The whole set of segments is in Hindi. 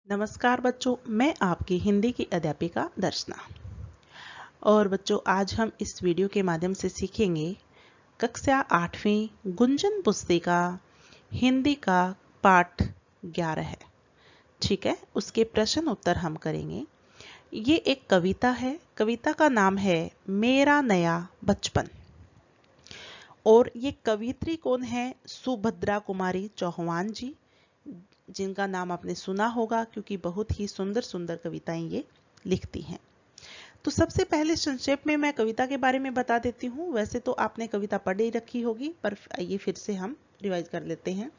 नमस्कार बच्चों, मैं आपकी हिंदी की अध्यापिका दर्शना। और बच्चों, आज हम इस वीडियो के माध्यम से सीखेंगे कक्षा 8वीं गुंजन पुस्तिका हिंदी का पाठ 11 है। ठीक है, उसके प्रश्न उत्तर हम करेंगे। ये एक कविता है। कविता का नाम है मेरा नया बचपन। और ये कवित्री कौन है? सुभद्रा कुमारी चौहान जी, जिनका नाम आपने सुना होगा क्योंकि बहुत ही सुंदर सुंदर कविताएं ये लिखती हैं। तो सबसे पहले संक्षेप में मैं कविता के बारे में बता देती हूँ। वैसे तो आपने कविता पढ़ ही रखी होगी, पर आइए फिर से हम रिवाइज कर लेते हैं।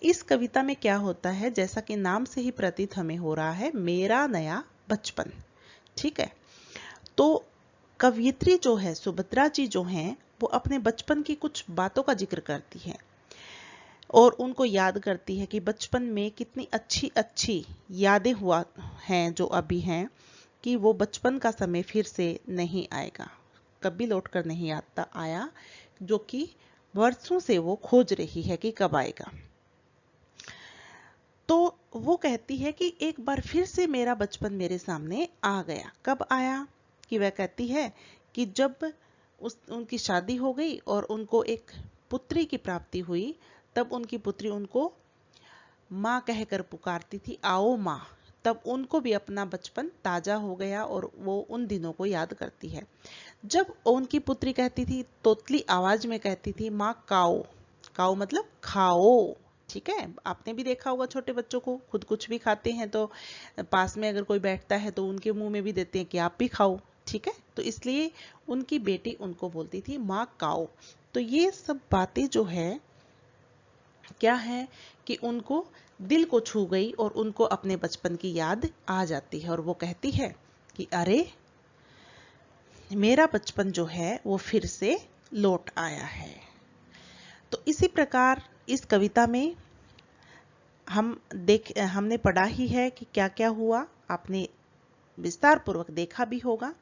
इस कविता में क्या होता है, जैसा कि नाम से ही प्रतीत हमें हो रहा है, मेरा नया बचपन। ठीक है, तो कवियत्री जो है सुभद्रा जी जो हैं, वो अपने बचपन की कुछ बातों का जिक्र करती है और उनको याद करती है कि बचपन में कितनी अच्छी अच्छी यादें हुआ हैं जो अभी हैं, कि वो बचपन का समय फिर से नहीं आएगा, कभी लौट कर नहीं आया, जो कि वर्षों से वो खोज रही है कि कब आएगा। तो वो कहती है कि एक बार फिर से मेरा बचपन मेरे सामने आ गया। कब आया? कि वह कहती है कि जब उनकी शादी हो गई और उनको एक पुत्री की प्राप्ति हुई, तब उनकी पुत्री उनको माँ कहकर पुकारती थी, आओ माँ। तब उनको भी अपना बचपन ताजा हो गया और वो उन दिनों को याद करती है जब उनकी पुत्री कहती थी, तोतली आवाज में कहती थी, माँ काओ। काओ मतलब खाओ। ठीक है, आपने भी देखा होगा छोटे बच्चों को, खुद कुछ भी खाते हैं तो पास में अगर कोई बैठता है तो उनके मुंह में भी देते हैं कि आप भी खाओ। ठीक है, तो इसलिए उनकी बेटी उनको बोलती थी माँ काओ। तो ये सब बातें जो है क्या है कि उनको दिल को छू गई और उनको अपने बचपन की याद आ जाती है और वो कहती है कि अरे मेरा बचपन जो है वो फिर से लौट आया है। तो इसी प्रकार इस कविता में हमने पढ़ा ही है कि क्या क्या हुआ, आपने विस्तार पूर्वक देखा भी होगा।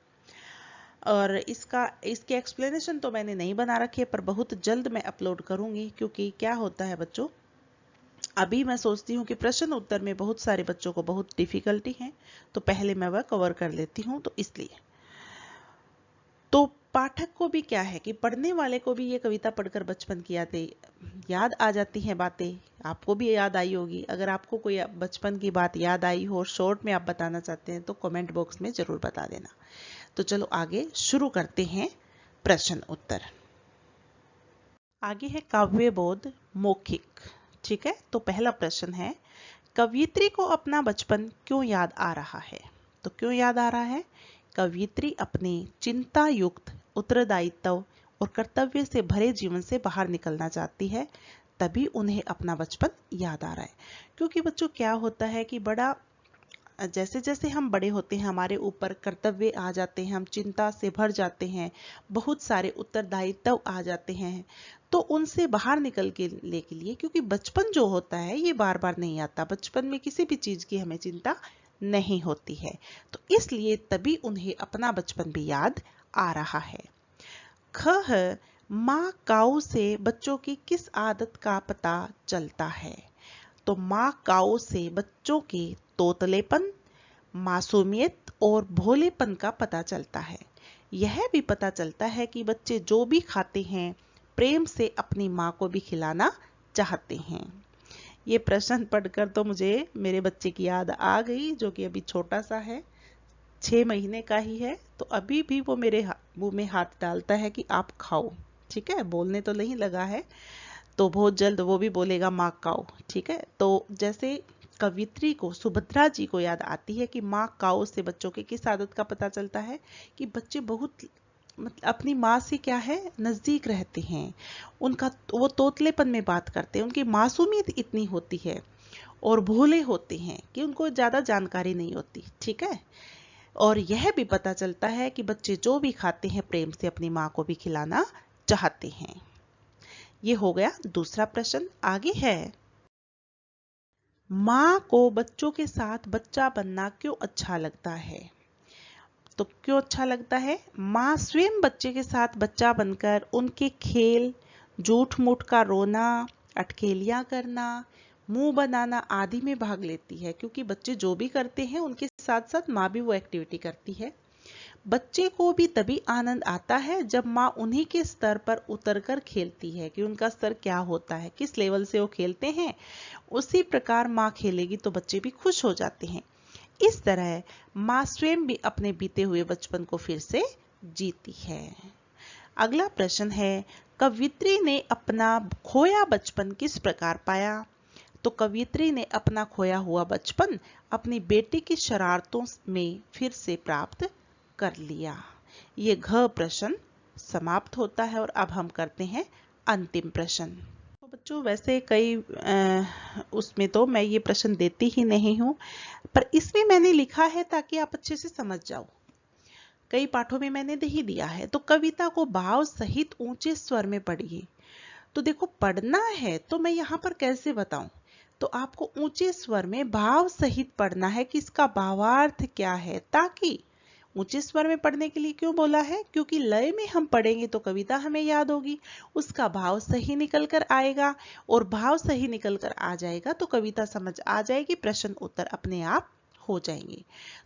और इसके एक्सप्लेनेशन तो मैंने नहीं बना रखी है, पर बहुत जल्द मैं अपलोड करूंगी, क्योंकि क्या होता है बच्चों, अभी मैं सोचती हूँ कि प्रश्न उत्तर में बहुत सारे बच्चों को बहुत डिफिकल्टी है, तो पहले मैं वह कवर कर लेती हूँ। तो इसलिए तो पाठक को भी क्या है कि पढ़ने वाले को भी ये कविता पढ़कर बचपन की याद आ जाती हैं बातें। आपको भी याद आई होगी। अगर आपको कोई बचपन की बात याद आई हो और शॉर्ट में आप बताना चाहते हैं तो कमेंट बॉक्स में जरूर बता देना। तो चलो आगे शुरू करते हैं प्रश्न उत्तर। आगे है काव्य बोध मौखिक। ठीक है, तो पहला प्रश्न है, कवियत्री को अपना बचपन क्यों याद आ रहा है? तो क्यों याद आ रहा है? कवियत्री अपने चिंता युक्त उत्तरदायित्व और कर्तव्य से भरे जीवन से बाहर निकलना चाहती है, तभी उन्हें अपना बचपन याद आ रहा है। क्योंकि बच्चों क्या होता है कि जैसे जैसे हम बड़े होते हैं, हमारे ऊपर कर्तव्य आ जाते हैं, हम चिंता से भर जाते हैं, बहुत सारे उत्तरदायित्व आ जाते हैं, तो उनसे बाहर निकल के लिए, क्योंकि बचपन जो होता है ये बार बार नहीं आता, बचपन में किसी भी चीज की हमें चिंता नहीं होती है, तो इसलिए तभी उन्हें अपना बचपन भी याद आ रहा है। ख है, माँ काऊ से बच्चों की किस आदत का पता चलता है? तो माँ काऊ से बच्चों के तोतलेपन, मासूमियत और भोलेपन का पता चलता है। यह भी पता चलता है कि बच्चे जो भी खाते हैं प्रेम से अपनी माँ को भी खिलाना चाहते हैं। ये प्रश्न पढ़कर तो मुझे मेरे बच्चे की याद आ गई, जो कि अभी छोटा सा है, 6 महीने का ही है। तो अभी भी वो मेरे मुंह में हाथ डालता है कि आप खाओ। ठीक है, बोलने तो नहीं लगा है, तो बहुत जल्द वो भी बोलेगा माँ काओ। ठीक है, तो जैसे कवित्री को, सुभद्रा जी को याद आती है कि माँ काओ से बच्चों के किस आदत का पता चलता है, कि बच्चे बहुत मतलब अपनी माँ से क्या है नजदीक रहते हैं, उनका वो तोतलेपन में बात करते हैं, उनकी मासूमियत इतनी होती है और भोले होते हैं कि उनको ज्यादा जानकारी नहीं होती। ठीक है, और यह भी पता चलता है कि बच्चे जो भी खाते हैं प्रेम से अपनी माँ को भी खिलाना चाहते हैं। ये हो गया दूसरा प्रश्न। आगे है, माँ को बच्चों के साथ बच्चा बनना क्यों अच्छा लगता है? तो क्यों अच्छा लगता है? माँ स्वयं बच्चे के साथ बच्चा बनकर उनके खेल, झूठ मूठ का रोना, अटखेलियां करना, मुंह बनाना आदि में भाग लेती है, क्योंकि बच्चे जो भी करते हैं उनके साथ साथ माँ भी वो एक्टिविटी करती है। बच्चे को भी तभी आनंद आता है जब माँ उन्हीं के स्तर पर उतरकर खेलती है, कि उनका स्तर क्या होता है, किस लेवल से वो खेलते हैं, उसी प्रकार माँ खेलेगी तो बच्चे भी खुश हो जाते हैं। इस तरह माँ स्वयं भी अपने बीते हुए बचपन को फिर से जीती है। अगला प्रश्न है, कवियत्री ने अपना खोया बचपन किस प्रकार पाया? तो कवियत्री ने अपना खोया हुआ बचपन अपनी बेटी की शरारतों में फिर से प्राप्त कर लिया। ये घ प्रश्न समाप्त होता है और अब हम करते हैं अंतिम प्रश्न। तो बच्चों वैसे कई उसमें तो मैं ये प्रश्न देती ही नहीं हूँ, पर इसमें मैंने लिखा है ताकि आप अच्छे से समझ जाओ। कई पाठों में मैंने नहीं दिया है। तो कविता को भाव सहित ऊंचे स्वर में पढ़िए। तो देखो पढ़ना है तो मैं यहाँ पर कैसे बताऊं? तो आपको ऊंचे स्वर में भाव सहित पढ़ना है कि इसका भावार्थ क्या है। ताकि ऊंचे स्वर में पढ़ने के लिए क्यों बोला है? क्योंकि लय में हम पढ़ेंगे तो कविता हमें याद होगी, उसका भाव सही निकल कर आएगा, और भाव सही निकल कर आ जाएगा तो कविता समझ आ जाएगी, प्रश्न उत्तर अपने आप हो जाएंगे।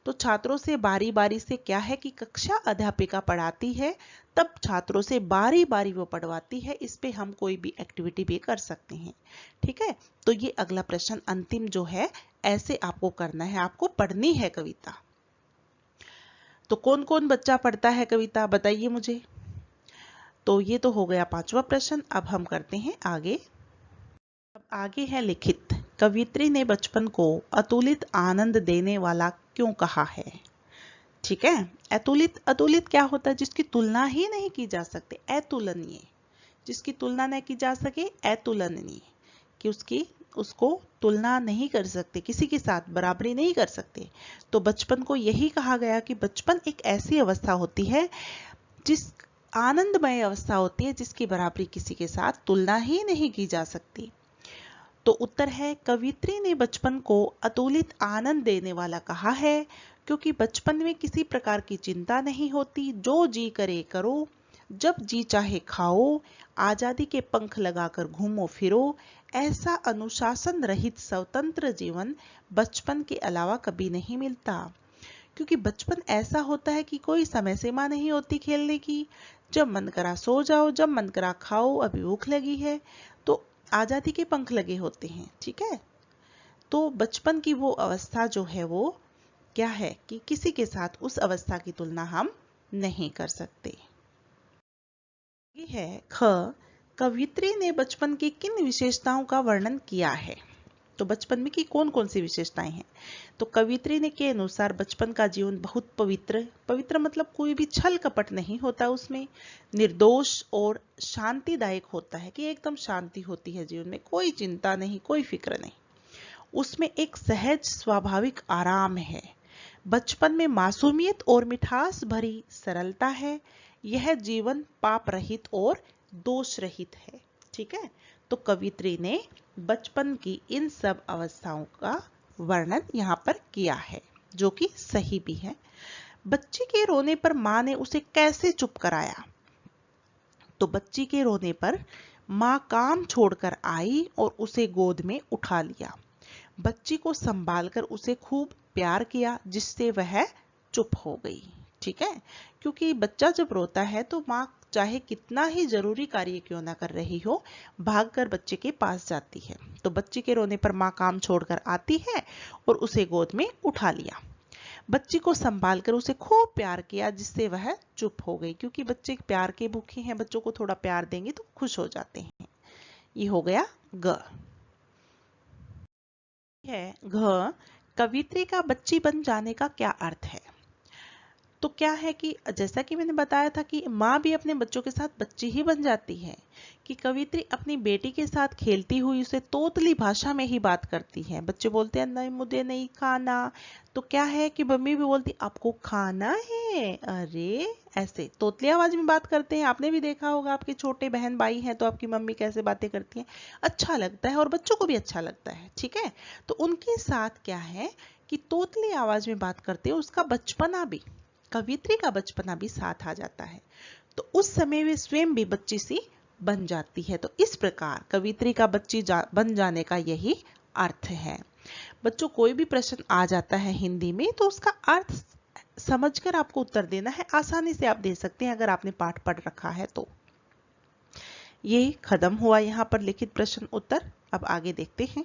तो छात्रों से बारी बारी से क्या है कि कक्षा अध्यापिका पढ़ाती है, तब छात्रों से बारी बारी वो पढ़वाती है। इस पे हम कोई भी एक्टिविटी भी कर सकते हैं। ठीक है, तो ये अगला प्रश्न अंतिम जो है ऐसे आपको करना है, आपको पढ़नी है कविता। तो कौन कौन बच्चा पढ़ता है कविता, बताइए मुझे। तो ये तो हो गया पांचवा प्रश्न। अब हम करते हैं आगे। अब आगे है लिखित। कवियत्री ने बचपन को अतुलित आनंद देने वाला क्यों कहा है? ठीक है, अतुलित, अतुलित क्या होता है? जिसकी तुलना ही नहीं की जा सकती, अतुलनीय। जिसकी तुलना नहीं की जा सके, अतुलनीय, कि उसको तुलना नहीं कर सकते, किसी के साथ बराबरी नहीं कर सकते। तो बचपन को यही कहा गया कि बचपन एक ऐसी अवस्था होती है, जिस आनंदमय अवस्था होती है, जिसकी बराबरी किसी के साथ तुलना ही नहीं की जा सकती। तो उत्तर है, कवियत्री ने बचपन को अतुलित आनंद देने वाला कहा है, क्योंकि बचपन में किसी प्रकार की चिंता नहीं होती, जो जी करे करो, जब जी चाहे खाओ, आजादी के पंख लगाकर घूमो फिरो। ऐसा अनुशासन रहित स्वतंत्र जीवन बचपन के अलावा कभी नहीं मिलता। क्योंकि बचपन ऐसा होता है कि कोई समय सीमा नहीं होती खेलने की। जब मन करा सो जाओ, जब मन करा खाओ, अभी भूख लगी है, तो आजादी के पंख लगे होते हैं। ठीक है, तो बचपन की वो अवस्था जो है वो क्या है कि किसी के साथ उस अवस्था की तुलना हम नहीं कर सकते। ये है ख, कवियत्री ने बचपन की किन विशेषताओं का वर्णन किया है? तो बचपन में की कौन कौन सी विशेषताएं हैं? तो कवियत्री ने के अनुसार बचपन का जीवन बहुत पवित्र, पवित्र मतलब कोई भी छल कपट नहीं होता उसमें, निर्दोष और शांतिदायक होता है, कि एकदम शांति होती है जीवन में, कोई चिंता नहीं, कोई फिक्र नहीं। उसमें एक सहज स्वाभाविक आराम है। बचपन में मासूमियत और मिठास भरी सरलता है। यह जीवन पाप रहित और दोष रहित है। ठीक है, तो कवियत्री ने बचपन की इन सब अवस्थाओं का वर्णन यहाँ पर किया है, जो कि सही भी है। बच्चे के रोने पर माँ ने उसे कैसे चुप कराया? तो बच्ची के रोने पर माँ काम छोड़कर आई और उसे गोद में उठा लिया। बच्ची को संभालकर उसे खूब प्यार किया, जिससे वह चुप हो गई। ठीक है, क्योंकि बच्चा जब रोता है तो माँ चाहे कितना ही जरूरी कार्य क्यों ना कर रही हो, भागकर बच्चे के पास जाती है। तो बच्चे के रोने पर माँ काम छोड़कर आती है और उसे गोद में उठा लिया। बच्ची को संभालकर उसे खूब प्यार किया, जिससे वह चुप हो गई। क्योंकि बच्चे प्यार के भूखे हैं, बच्चों को थोड़ा प्यार देंगे तो खुश हो जाते हैं। ये हो गया ग। है घ, कवियत्री का बच्ची बन जाने का क्या अर्थ है? तो क्या है कि जैसा कि मैंने बताया था कि माँ भी अपने बच्चों के साथ बच्ची ही बन जाती है, कि कवियत्री अपनी बेटी के साथ खेलती हुई उसे तोतली भाषा में ही बात करती है। बच्चे बोलते हैं नहीं मुझे नहीं खाना, तो क्या है कि मम्मी भी बोलती आपको खाना है, अरे ऐसे तोतली आवाज में बात करते हैं। आपने भी देखा होगा, आपके छोटे बहन भाई हैं तो आपकी मम्मी कैसे बातें करती हैं, अच्छा लगता है और बच्चों को भी अच्छा लगता है। ठीक है, तो उनके साथ क्या है कि तोतली आवाज में बात करते हैं, उसका बचपना भी कवियत्री का बचपना भी साथ आ जाता है। तो उस समय वे स्वयं भी बच्ची सी बन जाती है। तो इस प्रकार कवियत्री का बन जाने का यही अर्थ है। बच्चों, कोई भी प्रश्न आ जाता है हिंदी में तो उसका अर्थ समझकर आपको उत्तर देना है। आसानी से आप दे सकते हैं अगर आपने पाठ पढ़ रखा है तो। ये खत्म हुआ यहाँ पर लिखित प्रश्न उत्तर। अब आगे देखते हैं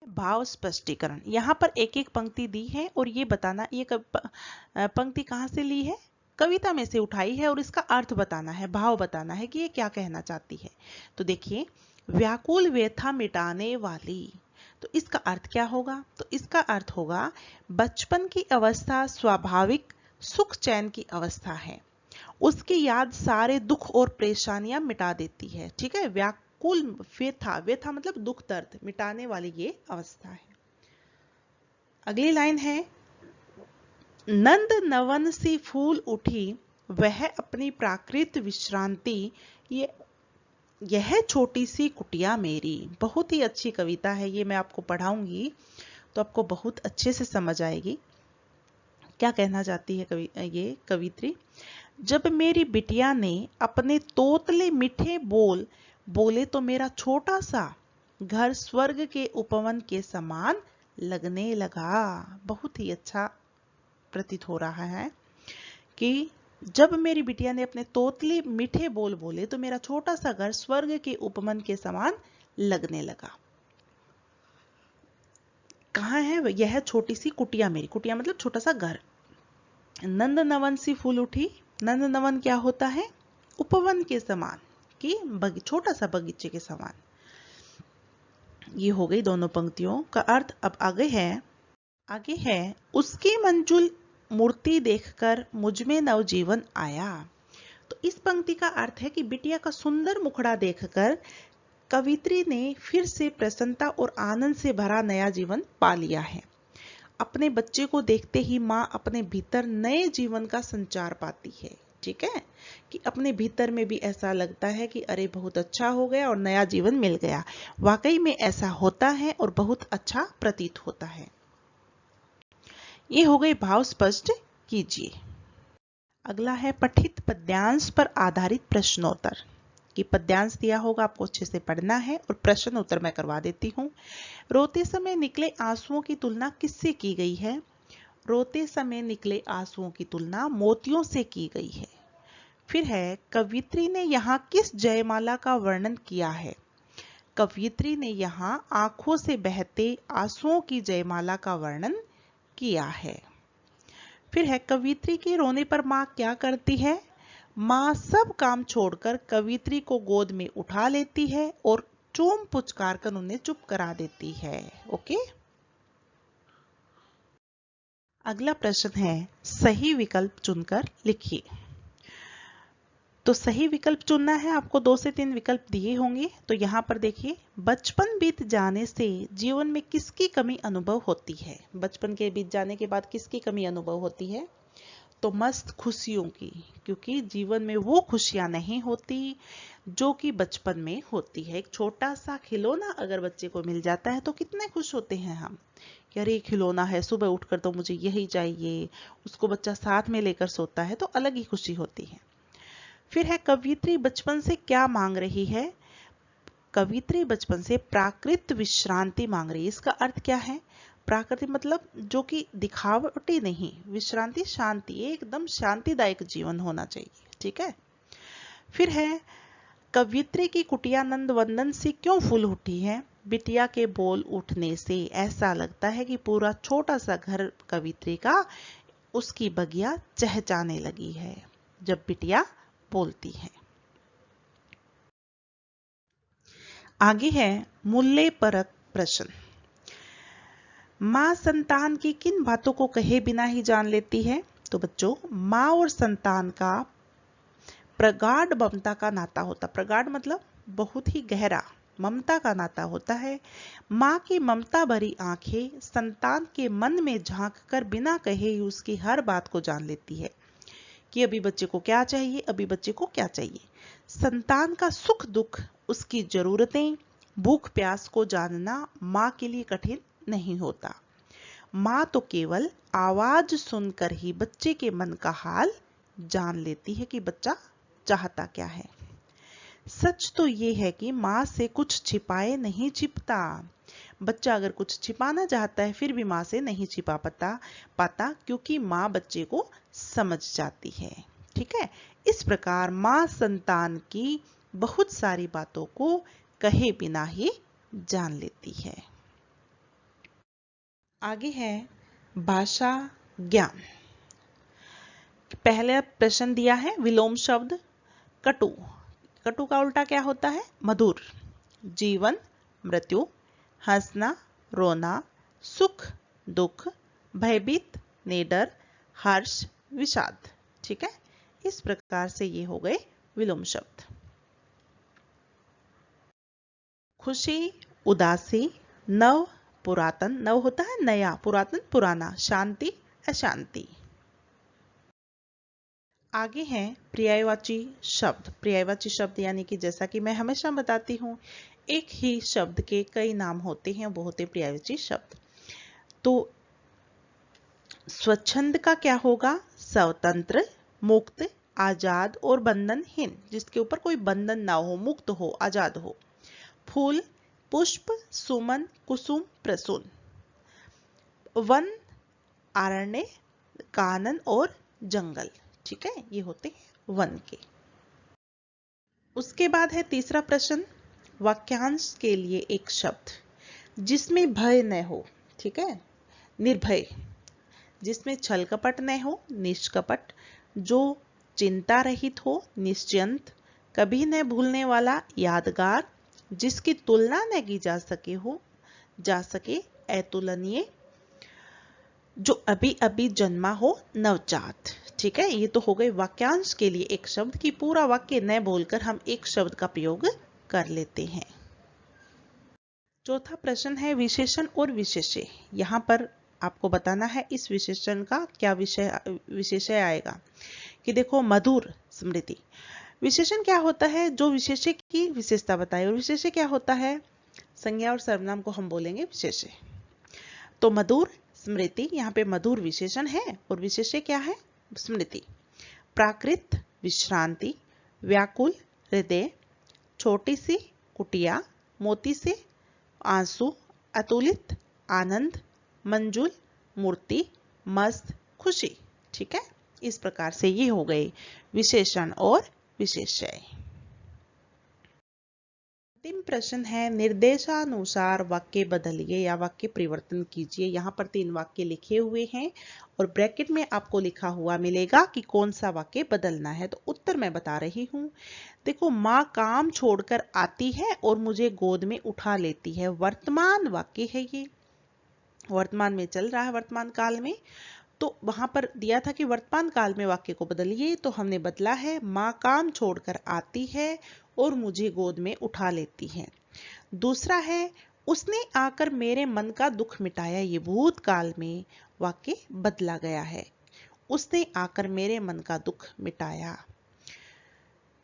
भाव स्पष्टीकरण। यहाँ पर एक एक पंक्ति दी है और ये बताना ये पंक्ति कहाँ से ली है, कविता में से उठाई है, और इसका अर्थ बताना है, भाव बताना है कि ये क्या कहना चाहती है। तो देखिए, व्याकुल व्यथा मिटाने वाली, तो इसका अर्थ क्या होगा? तो इसका अर्थ होगा बचपन की अवस्था स्वाभाविक सुख चैन की अवस्था है, उसकी याद सारे दुख और परेशानियां मिटा देती है। ठीक है, व्याकुल व्यथा, व्यथा मतलब दुख दर्द, मिटाने वाली ये अवस्था है। अगली लाइन है, नंद नवन सी फूल उठी वह अपनी प्राकृत विश्रांति, यह छोटी सी कुटिया मेरी। बहुत ही अच्छी कविता है ये, मैं आपको पढ़ाऊंगी तो आपको बहुत अच्छे से समझ आएगी क्या कहना चाहती है ये कवित्री। जब मेरी बिटिया ने अपने तोतले मीठे बोल बोले तो मेरा छोटा सा घर स्वर्ग के उपवन के समान लगने लगा। बहुत ही अच्छा प्रतीत हो रहा है कि जब मेरी बिटिया ने अपने तोतले मीठे बोल बोले तो मेरा छोटा सा घर स्वर्ग के उपवन के समान लगने लगा। कहाँ है यह छोटी सी कुटिया मेरी? कुटिया मतलब छोटा सा घर। नंद नवन सी फूल उठी, नंद नवन क्या होता है? उपवन के समान, कि छोटा सा बगीचे के समान। ये हो गई दोनों पंक्तियों का अर्थ। अब आगे है उसकी मंजुल मूर्ति देखकर मुझ में नवजीवन आया। तो इस पंक्ति का अर्थ है कि बिटिया का सुंदर मुखड़ा देखकर कवित्री ने फिर से प्रसन्नता और आनंद से भरा नया जीवन पा लिया है। अपने बच्चे को देखते ही माँ अपने भीतर नए जीवन का संचार पाती है। ठीक है, कि अपने भीतर में भी ऐसा लगता है कि अरे बहुत अच्छा हो गया और नया जीवन मिल गया। वाकई में ऐसा होता है और बहुत अच्छा प्रतीत होता है। ये हो गई भाव स्पष्ट कीजिए। अगला है पठित पद्यांश पर आधारित प्रश्नोत्तर। कि पद्यांश दिया होगा, आपको अच्छे से पढ़ना है और प्रश्न उत्तर मैं करवा देती हूँ। रोते समय निकले आंसुओं की तुलना किससे की गई है? रोते समय निकले आंसुओं की तुलना मोतियों से की गई है। फिर है कवियत्री ने यहाँ किस जयमाला का वर्णन किया है? कवियत्री ने यहाँ आंखों से बहते आंसुओं की जयमाला का वर्णन किया है। फिर है कवियत्री के रोने पर माँ क्या करती है? माँ सब काम छोड़कर कवियत्री को गोद में उठा लेती है और चूम पुचकार कर उन्हें चुप करा देती है। ओके, अगला प्रश्न है सही विकल्प चुनकर लिखिए। तो सही विकल्प चुनना है आपको। 2 से 3 विकल्प दिए होंगे। तो यहाँ पर देखिए, बचपन बीत जाने से जीवन में किसकी कमी अनुभव होती है? बचपन के बीत जाने के बाद किसकी कमी अनुभव होती है? तो मस्त खुशियों की, क्योंकि जीवन में वो खुशियां नहीं होती जो कि बचपन में होती है। एक छोटा सा खिलौना अगर बच्चे को मिल जाता है तो कितने खुश होते हैं हम कि अरे खिलौना है, सुबह उठकर तो मुझे यही चाहिए। उसको बच्चा साथ में लेकर सोता है तो अलग ही खुशी होती है। फिर है कवियत्री बचपन से क्या मांग रही है? कवियत्री बचपन से प्राकृत विश्रांति मांग रही है। इसका अर्थ क्या है? प्राकृतिक मतलब जो कि दिखावटी नहीं, विश्रांति शांति, एकदम शांतिदायक जीवन होना चाहिए। ठीक है। फिर है कवियत्री की कुटिया नंद वंदन से क्यों फूल उठी है? बिटिया के बोल उठने से ऐसा लगता है कि पूरा छोटा सा घर कवियत्री का उसकी बगिया चहचहाने लगी है जब बिटिया बोलती है। आगे है मूल्य परक प्रश्न। माँ संतान की किन बातों को कहे बिना ही जान लेती है? तो बच्चों, माँ और संतान का प्रगाढ़ ममता का नाता होता। प्रगाढ़ मतलब बहुत ही गहरा ममता का नाता होता है। माँ की ममता भरी आंखें संतान के मन में झांक कर बिना कहे ही उसकी हर बात को जान लेती है कि अभी बच्चे को क्या चाहिए, अभी बच्चे को क्या चाहिए। संतान का सुख दुख, उसकी जरूरतें, भूख प्यास को जानना माँ के लिए कठिन नहीं होता। माँ तो केवल आवाज सुनकर ही बच्चे के मन का हाल जान लेती है कि बच्चा चाहता क्या है। सच तो ये है कि माँ से कुछ छिपाए नहीं छिपता। बच्चा अगर कुछ छिपाना चाहता है फिर भी माँ से नहीं छिपा पाता क्योंकि माँ बच्चे को समझ जाती है। ठीक है, इस प्रकार माँ संतान की बहुत सारी बातों को कहे बिना ही जान लेती है। आगे है भाषा ज्ञान। पहले प्रश्न दिया है विलोम शब्द कटु। कटु का उल्टा क्या होता है? मधुर। जीवन, मृत्यु, हंसना, रोना, सुख, दुख, भयभीत, निडर, हर्ष, विषाद। ठीक है, इस प्रकार से ये हो गए विलोम शब्द। खुशी, उदासी, नव, पुरातन, नव होता है नया, पुरातन पुराना, शांति, अशांति। आगे है पर्यायवाची शब्द। पर्यायवाची शब्द यानी कि जैसा कि मैं हमेशा बताती हूँ, एक ही शब्द के कई नाम होते हैं, वो होते पर्यायवाची शब्द। तो स्वच्छंद का क्या होगा? स्वतंत्र, मुक्त, आजाद और बंधनहीन, जिसके ऊपर कोई बंधन ना हो, मुक्त हो, आजाद हो। फूल, पुष्प, सुमन, कुसुम, प्रसून। वन, अरण्य, कानन और जंगल। ठीक है, ये होते हैं वन के। उसके बाद है तीसरा प्रश्न, वाक्यांश के लिए एक शब्द जिसमें भय न हो। ठीक है, निर्भय, जिसमें छल कपट न हो, निष्कपट, जो चिंता रहित हो, निश्चिंत, कभी न भूलने वाला, यादगार, जिसकी तुलना न की जा सके, अतुलनीय, जो अभी अभी जन्मा हो, नवजात। ठीक है, ये तो हो गए वाक्यांश के लिए एक शब्द की पूरा वाक्य न बोलकर हम एक शब्द का प्रयोग कर लेते हैं। चौथा प्रश्न है विशेषण और विशेष्य। यहाँ पर आपको बताना है इस विशेषण का क्या विशेषण आएगा। कि देखो, मधुर स्मृति, विशेषण क्या होता है? जो विशेष्य की विशेषता बताए। और विशेष्य क्या होता है? संज्ञा और सर्वनाम को हम बोलेंगे विशेष्य। तो मधुर स्मृति, यहाँ पे मधुर विशेषण है और विशेष्य क्या है? स्मृति। प्राकृत विश्रांति, व्याकुल हृदय, छोटी सी कुटिया, मोती से आंसू, अतुलित आनंद, मंजुल मूर्ति, मस्त खुशी। ठीक है, इस प्रकार से ये हो गए विशेषण और विशेष्य। अंतिम प्रश्न है निर्देशानुसार वाक्य बदलिए या वाक्य परिवर्तन कीजिए। यहाँ पर 3 वाक्य लिखे हुए हैं और ब्रैकेट में आपको लिखा हुआ मिलेगा कि कौन सा वाक्य बदलना है। तो उत्तर मैं बता रही हूँ। देखो, माँ काम छोड़कर आती है और मुझे गोद में उठा लेती है। वर्तमान वाक्य है, ये वर्तमान में चल रहा है, वर्तमान काल में। तो वहां पर दिया था कि वर्तमान काल में वाक्य को बदलिए, तो हमने बदला है माँ काम छोड़कर आती है और मुझे गोद में उठा लेती है। दूसरा है उसने आकर मेरे मन का दुख मिटाया। ये भूतकाल में वाक्य बदला गया है, उसने आकर मेरे मन का दुख मिटाया।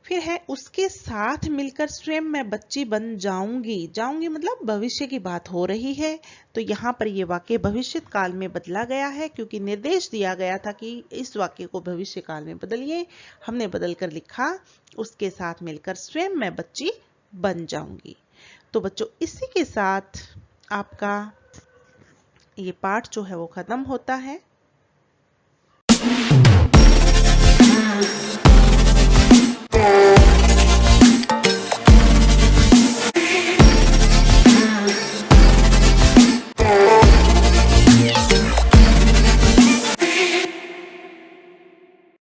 फिर है उसके साथ मिलकर स्वयं मैं बच्ची बन जाऊंगी। जाऊंगी मतलब भविष्य की बात हो रही है। तो यहाँ पर ये वाक्य भविष्य काल में बदला गया है क्योंकि निर्देश दिया गया था कि इस वाक्य को भविष्य काल में बदलिए। हमने बदल कर लिखा उसके साथ मिलकर स्वयं मैं बच्ची बन जाऊंगी। तो बच्चों, इसी के साथ आपका ये पाठ जो है वो खत्म होता है।